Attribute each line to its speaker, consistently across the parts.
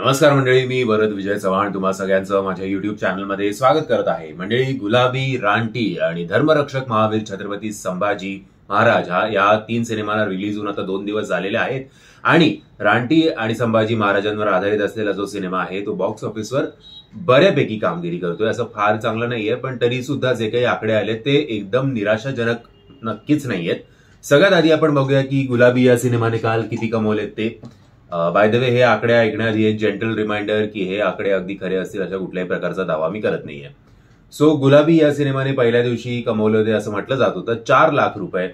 Speaker 1: नमस्कार मंडळी, मी भरत विजय चव्हाण तुम्हा सगळ्यांचं माझ्या युट्यूब चॅनलमध्ये स्वागत करत आहे. मंडळी, गुलाबी, रानटी आणि धर्मरक्षक महावीर छत्रपती संभाजी महाराज या 3 सिनेमाला रिलीज होऊन आता 2 दिवस झालेले आहेत. आणि रानटी आणि संभाजी महाराजांवर आधारित असलेला जो सिनेमा आहे तो बॉक्स ऑफिसवर बऱ्यापैकी कामगिरी करतोय. असं फार चांगलं नाहीये, पण तरी सुद्धा जे काही आकडे आले ते एकदम निराशाजनक नक्कीच नाहीयेत. सगळ्यात आधी आपण बघूया की गुलाबी या सिनेमाने काल किती कमवलेत ते. बाय द वे, हे आकडे ऐकण्याआधी एक जेंटल रिमाइंडर की हे आकडे अगदी खरे असतील अशा कुठल्याही प्रकारचा दावा मी करत नाहीये. सो गुलाबी या सिनेमाने पहिल्या दिवशी कमवले होते असं म्हटलं जात होतं 4 लाख रुपये,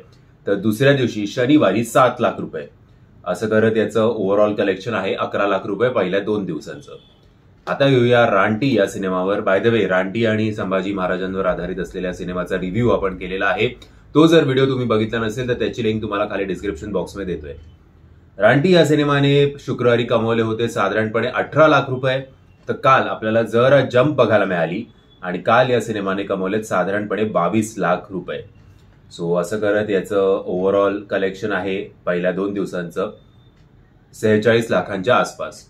Speaker 1: तर दुसऱ्या दिवशी शनिवारी 7 लाख रुपये. असं करत याचं ओव्हरऑल कलेक्शन आहे 11 लाख रुपये पहिल्या 2 दिवसांचं. आता येऊया रानटी या सिनेमावर. बाय द वे, रानटी आणि संभाजी महाराजांवर आधारित असलेल्या सिनेमाचा रिव्ह्यू आपण केलेला आहे. तो जर व्हिडिओ तुम्ही बघितला नसेल तर त्याची लिंक तुम्हाला खाली डिस्क्रिप्शन बॉक्समध्ये देतोय. रानटी या सिनेमाने शुक्रवारी कमवले होते साधारणपणे 18 लाख रुपये, तर काल आपल्याला जरा जंप बघायला मिळाली आणि काल या सिनेमाने कमवलेत साधारणपणे 22 लाख रुपये. सो असं करत याचं ओव्हरऑल कलेक्शन आहे पहिल्या 2 दिवसांचं 46 लाखांच्या आसपास.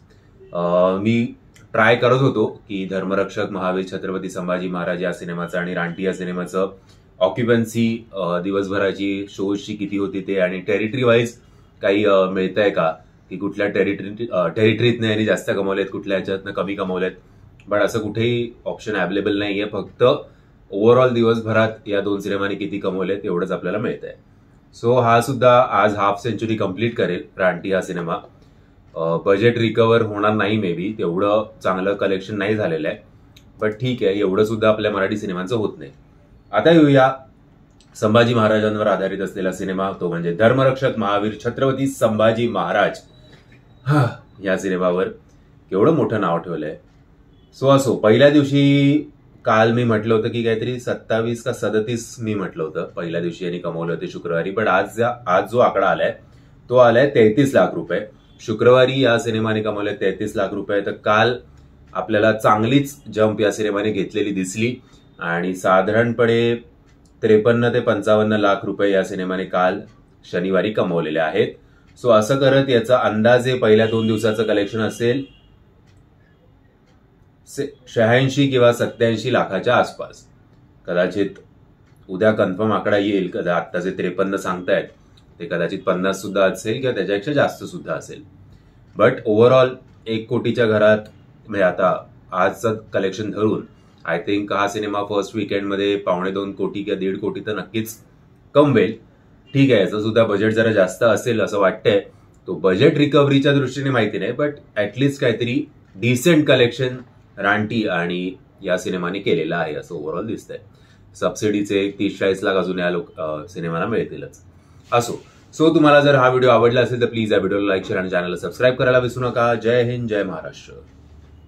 Speaker 1: मी ट्राय करत होतो की धर्मरक्षक महावीर छत्रपती संभाजी महाराज या सिनेमाचं आणि रानटी या सिनेमाचं ऑक्युपन्सी दिवसभराची शोजची किती होती ते, आणि टेरिटरी वाईज काही मिळतंय का की कुठल्या टेरिटरीतनं यांनी जास्त कमवलेत, कुठल्या ह्याच्यातनं कमी कमवलेत. बट असं कुठेही ऑप्शन अवेलेबल नाहीये. फक्त ओव्हरऑल दिवसभरात या 2 सिनेमांनी किती कमवलेत एवढंच आपल्याला मिळतंय. सो हा सुद्धा आज हाफ सेंचुरी कंप्लीट करेल रानटी हा सिनेमा. बजेट रिकव्हर होणार नाही, मे बी तेवढं चांगलं कलेक्शन नाही झालेलं आहे, बट ठीक आहे, एवढं सुद्धा आपल्या मराठी सिनेमांचं होत नाही. आता येऊया संभाजी महाराजांवर आधारित असलेला सिनेमा, तो म्हणजे धर्मरक्षक महावीर छत्रपती संभाजी महाराज. या सिनेमावर केवढं मोठं नाव ठेवलंय. सो असो, पहिल्या दिवशी काल मी म्हटलं होतं की काहीतरी 27 का 37 मी म्हटलं होतं पहिल्या दिवशी यांनी कमवले होते शुक्रवारी, पण आज जो आकडा आलाय तो आलाय 33 लाख रुपये. शुक्रवारी या सिनेमाने कमवले 33 लाख रुपये, तर काल आपल्याला चांगलीच जंप या सिनेमाने घेतलेली दिसली आणि साधारणपणे 53 ते 55 लाख रुपये या सिनेमाने काल शनिवारी कमवलेले आहेत. सो असं करत याचा अंदाजे पहिल्या 2 दिवसाचं कलेक्शन असेल 86 किंवा 87 लाखाच्या आसपास. कदाचित उद्या कन्फर्म आकडा येईल. आता जे 53 सांगतायत ते कदाचित 50 सुद्धा असेल किंवा त्याच्यापेक्षा जास्त सुद्धा असेल. बट ओव्हरऑल 1 कोटीच्या घरात म्हणजे आता आजचं कलेक्शन धरून आय थिंक हा सिनेमा फर्स्ट वीकेंडमध्ये 2.25 कोटी किंवा 1.5 कोटी तर नक्कीच कमवेल. ठीक आहे, याचं सुद्धा बजेट जरा जास्त असेल असं वाटतंय. तो बजेट रिकव्हरीच्या दृष्टीने माहिती नाही, बट ऍटलिस्ट काहीतरी डिसेंट कलेक्शन रानटी आणि या सिनेमाने केलेलं आहे असं ओव्हरऑल दिसतंय. सबसिडीचे 30-40 लाख अजून या सिनेमाला मिळतीलच. असो, सो तुम्हाला जर हा व्हिडिओ आवडला असेल तर प्लीज या व्हिडिओला लाईक, शेअर आणि चॅनलला सबस्क्राईब करायला विसरू नका. जय हिंद, जय महाराष्ट्र.